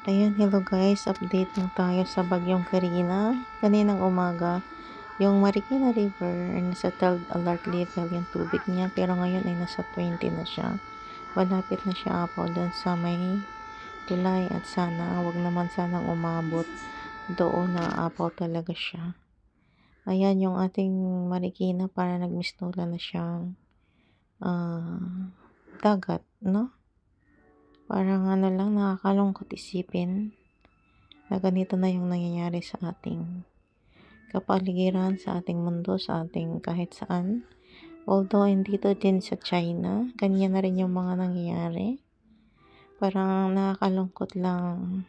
Ayan, hello guys, update lang tayo sa bagyong Karina. Kaninang umaga, yung Marikina River nasa 12 alert level yung tubig niya, pero ngayon ay nasa 20 na siya. Malapit na siya po doon sa may tulay at sana, wag naman sanang umabot doon na apaw talaga siya. Ayan yung ating Marikina, para nagmistula na siyang dagat, no? Parang ano lang, nakakalungkot isipin na ganito na yung nangyayari sa ating kapaligiran, sa ating mundo, sa ating kahit saan. Although dito din sa China, ganyan na rin yung mga nangyayari. Parang nakakalungkot lang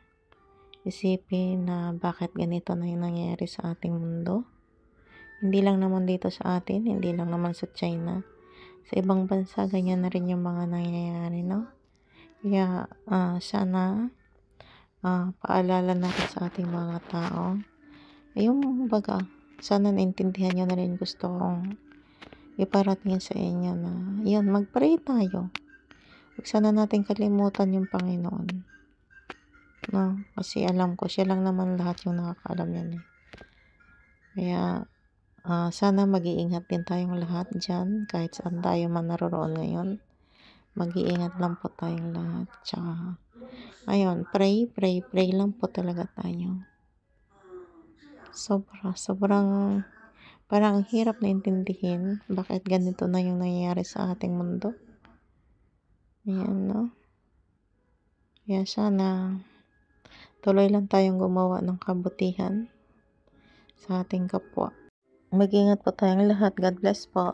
isipin na bakit ganito na yung nangyayari sa ating mundo. Hindi lang naman dito sa atin, hindi lang naman sa China. Sa ibang bansa, ganyan na rin yung mga nangyayari, no? Kaya sana paalala natin sa ating mga tao. Yung baga, sana naintindihan nyo na rin, gusto kong iparating sa inyo na yun, mag-pray tayo. Huwag sana natin kalimutan yung Panginoon, no? Kasi alam ko, siya lang naman lahat yung nakakaalam yan eh. Kaya sana mag-iingat din tayong lahat dyan, kahit saan tayo man naroon ngayon. Mag-iingat lang po tayong lahat. Tsaka ayun, pray lang po talaga tayo. Sobrang parang hirap na intindihin bakit ganito na yung nangyayari sa ating mundo. Ayan, no? Kaya sana tuloy lang tayong gumawa ng kabutihan sa ating kapwa. Mag-ingat po tayong lahat. God bless po.